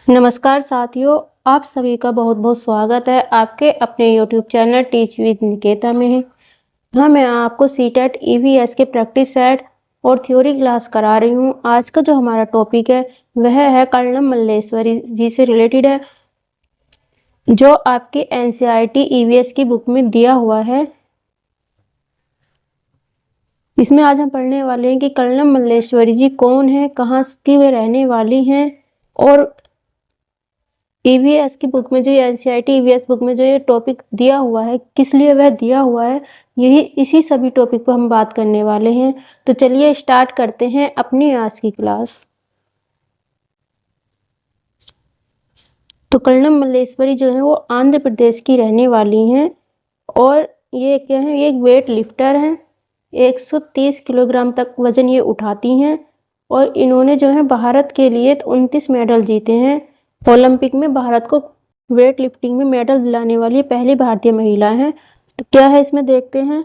नमस्कार साथियों, आप सभी का बहुत बहुत स्वागत है आपके अपने YouTube channel teach with Niketa में है। हाँ, मैं आपको सीटेट ईवीएस के प्रैक्टिस सेट और थ्योरी क्लास करा रही हूँ। आज का जो हमारा टॉपिक है वह है कर्णम मल्लेश्वरी जी से रिलेटेड है, जो आपके एनसीईआरटी ईवीएस की बुक में दिया हुआ है। इसमें आज हम पढ़ने वाले हैं कि कर्णम मल्लेश्वरी जी कौन है, कहाँ की वे रहने वाली हैं, और ईवीएस की बुक में जो एनसीईआरटी ईवीएस बुक में जो ये टॉपिक दिया हुआ है किस लिए वह दिया हुआ है, यही इसी सभी टॉपिक पर हम बात करने वाले हैं। तो चलिए स्टार्ट करते हैं अपनी आज की क्लास। तो कर्णम मल्लेश्वरी जो है वो आंध्र प्रदेश की रहने वाली हैं और ये क्या है, ये एक वेट लिफ्टर हैं। 130 किलोग्राम तक वजन ये उठाती हैं और इन्होंने जो है भारत के लिए 29 मेडल जीते हैं। ओलंपिक में भारत को वेट लिफ्टिंग में मेडल दिलाने वाली पहली भारतीय महिला हैं। तो क्या है इसमें देखते हैं।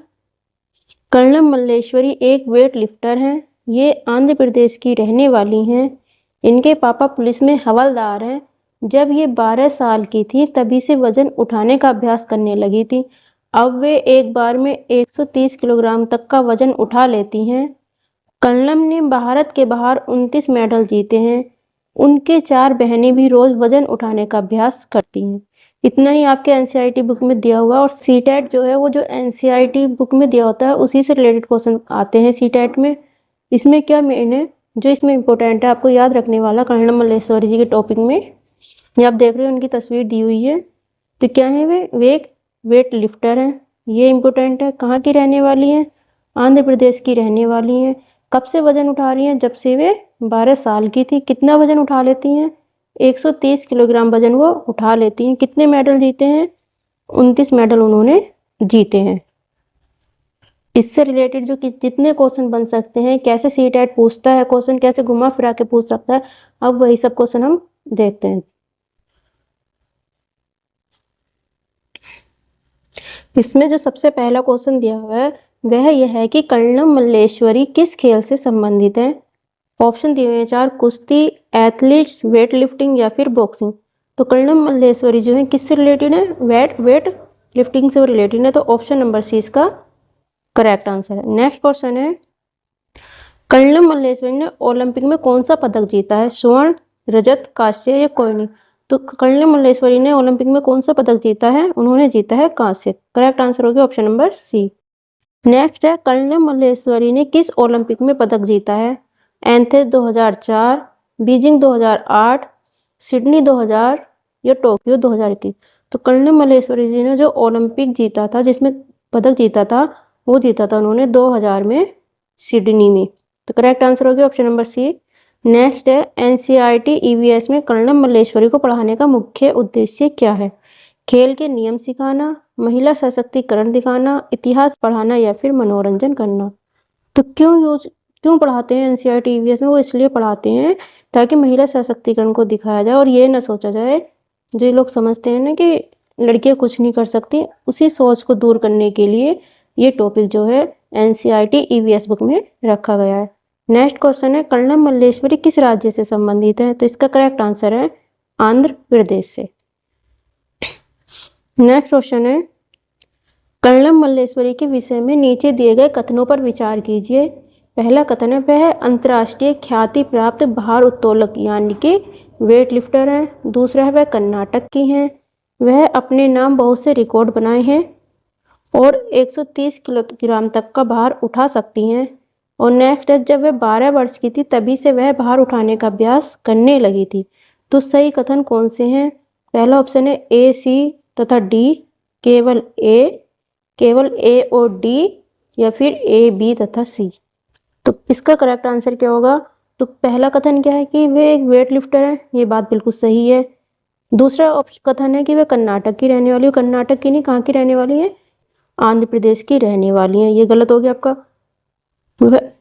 कर्णम मल्लेश्वरी एक वेट लिफ्टर हैं। ये आंध्र प्रदेश की रहने वाली हैं। इनके पापा पुलिस में हवलदार हैं। जब ये 12 साल की थी तभी से वजन उठाने का अभ्यास करने लगी थी। अब वे एक बार में 130 किलोग्राम तक का वजन उठा लेती हैं। कर्णम ने भारत के बाहर 29 मेडल जीते हैं। उनके 4 बहनें भी रोज वजन उठाने का अभ्यास करती हैं। इतना ही आपके एनसीईआरटी बुक में दिया हुआ। और सीटेट जो है वो जो एनसीईआरटी बुक में दिया होता है उसी से रिलेटेड क्वेश्चन आते हैं सीटेट में। इसमें क्या मेन है, जो इसमें इम्पोर्टेंट है आपको याद रखने वाला कर्णम मल्लेश्वरी जी के टॉपिक में, ये आप देख रहे हो उनकी तस्वीर दी हुई है। तो क्या है, वे एक वेट लिफ्टर हैं। ये इम्पोर्टेंट है। कहाँ की रहने वाली हैं? आंध्र प्रदेश की रहने वाली हैं। कब से वजन उठा रही हैं? जब से वे 12 साल की थी। कितना वजन उठा लेती हैं? 130 किलोग्राम वजन वो उठा लेती हैं। कितने मेडल जीते हैं? 29 मेडल उन्होंने जीते हैं। इससे रिलेटेड जो जितने क्वेश्चन बन सकते हैं, कैसे सीटेट पूछता है क्वेश्चन, कैसे घुमा फिरा के पूछ सकता है, अब वही सब क्वेश्चन हम देखते हैं। इसमें जो सबसे पहला क्वेश्चन दिया हुआ है वह यह है कि कर्णम मल्लेश्वरी किस खेल से संबंधित है। ऑप्शन दिए हुए हैं 4, कुश्ती, एथलीट्स, वेट लिफ्टिंग या फिर बॉक्सिंग। तो कर्णम मल्लेश्वरी जो है किससे रिलेटेड है? वेट लिफ्टिंग से रिलेटेड है। तो ऑप्शन नंबर सी इसका करेक्ट आंसर है। नेक्स्ट क्वेश्चन है, कर्णम मल्लेश्वरी ने ओलंपिक में कौन सा पदक जीता है? स्वर्ण, रजत, कांस्य या कोई नहीं। तो कर्णम मल्लेश्वरी ने ओलंपिक में कौन सा पदक जीता है? उन्होंने जीता है कांस्य। करेक्ट आंसर हो गया ऑप्शन नंबर सी। नेक्स्ट है, कर्णम मल्लेश्वरी ने किस ओलंपिक में पदक जीता है? एथेंस 2004, बीजिंग 2008, सिडनी 2000 या टोक्यो 2021। तो कर्णम मल्लेश्वरी जी ने जो ओलंपिक जीता था, जिसमें पदक जीता था, वो जीता था उन्होंने 2000 में सिडनी में। तो करेक्ट आंसर हो गया ऑप्शन नंबर सी। नेक्स्ट है, एनसीईआरटी ईवीएस में कर्णम मल्लेश्वरी को पढ़ाने का मुख्य उद्देश्य क्या है? खेल के नियम सिखाना, महिला सशक्तिकरण दिखाना, इतिहास पढ़ाना या फिर मनोरंजन करना। तो क्यों पढ़ाते हैं एनसीईआरटी ईवीएस में? वो इसलिए पढ़ाते हैं ताकि महिला सशक्तिकरण को दिखाया जाए और ये ना सोचा जाए, जो ये लोग समझते हैं ना कि लड़कियां कुछ नहीं कर सकती, उसी सोच को दूर करने के लिए ये टॉपिक जो है एनसीईआरटी ईवीएस बुक में रखा गया है। नेक्स्ट क्वेश्चन है, कर्णम मल्लेश्वरी किस राज्य से संबंधित है? तो इसका करेक्ट आंसर है आंध्र प्रदेश से। नेक्स्ट क्वेश्चन है, कर्णम मल्लेश्वरी के विषय में नीचे दिए गए कथनों पर विचार कीजिए। पहला कथन है, वह अंतर्राष्ट्रीय ख्याति प्राप्त भार उत्तोलक यानी कि वेट लिफ्टर हैं। दूसरा है, वह कर्नाटक की हैं। वह अपने नाम बहुत से रिकॉर्ड बनाए हैं और 130 किलोग्राम तक का भार उठा सकती हैं। और नेक्स्ट है, जब वह 12 वर्ष की थी तभी से वह भार उठाने का अभ्यास करने लगी थी। तो सही कथन कौन से हैं? पहला ऑप्शन है ए, सी तथा डी, केवल ए और डी, या फिर ए, बी तथा सी। तो इसका करेक्ट आंसर क्या होगा? तो पहला कथन क्या है कि वे एक वेट लिफ्टर है, ये बात बिल्कुल सही है। दूसरा कथन है कि वे कर्नाटक की रहने वाली है। कर्नाटक की नहीं, कहाँ की रहने वाली है? आंध्र प्रदेश की रहने वाली हैं। ये गलत हो गया आपका।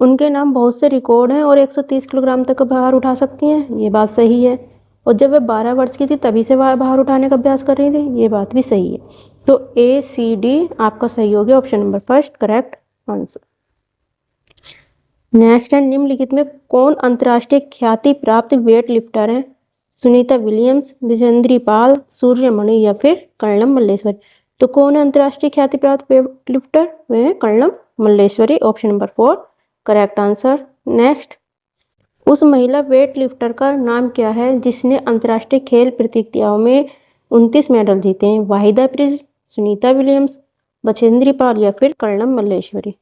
उनके नाम बहुत से रिकॉर्ड हैं और 130 किलोग्राम तक का भार उठा सकती हैं, ये बात सही है। और जब वह 12 वर्ष की थी तभी से भार उठाने का अभ्यास कर रही थी, ये बात भी सही है। तो ए, सी, डी आपका सही हो गया option number first correct answer. Next है, निम्नलिखित में कौन अंतर्राष्ट्रीय ख्याति प्राप्त वेट लिफ्टर है? सुनीता विलियम्स, विजेंद्री पाल, सूर्यमणि या फिर कर्णम मल्लेश्वरी। तो कौन है अंतर्राष्ट्रीय ख्याति प्राप्त वेट लिफ्टर? वे हैं Karnam Malleswari. Option number 4 correct answer. Next, उस महिला वेट लिफ्टर का नाम क्या है जिसने अंतर्राष्ट्रीय खेल प्रतियोगिताओं में 29 मेडल जीते हैं? वाहिदा प्रिज्म, सुनीता विलियम्स, बछेंद्री पाल या फिर कर्णम मल्लेश्वरी।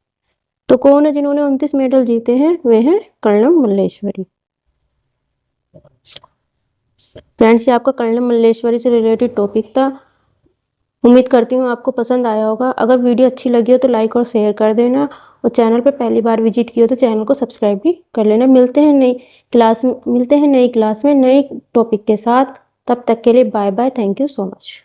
तो कौन है जिन्होंने 29 मेडल जीते हैं? वे हैं कर्णम मल्लेश्वरी। फ्रेंड्स, ये आपका कर्णम मल्लेश्वरी से रिलेटेड टॉपिक था। उम्मीद करती हूँ आपको पसंद आया होगा। अगर वीडियो अच्छी लगी हो तो लाइक और शेयर कर देना, और चैनल पर पहली बार विजिट किया हो तो चैनल को सब्सक्राइब भी कर लेना। मिलते हैं नई क्लास में नए टॉपिक के साथ। तब तक के लिए bye bye. Thank you so much.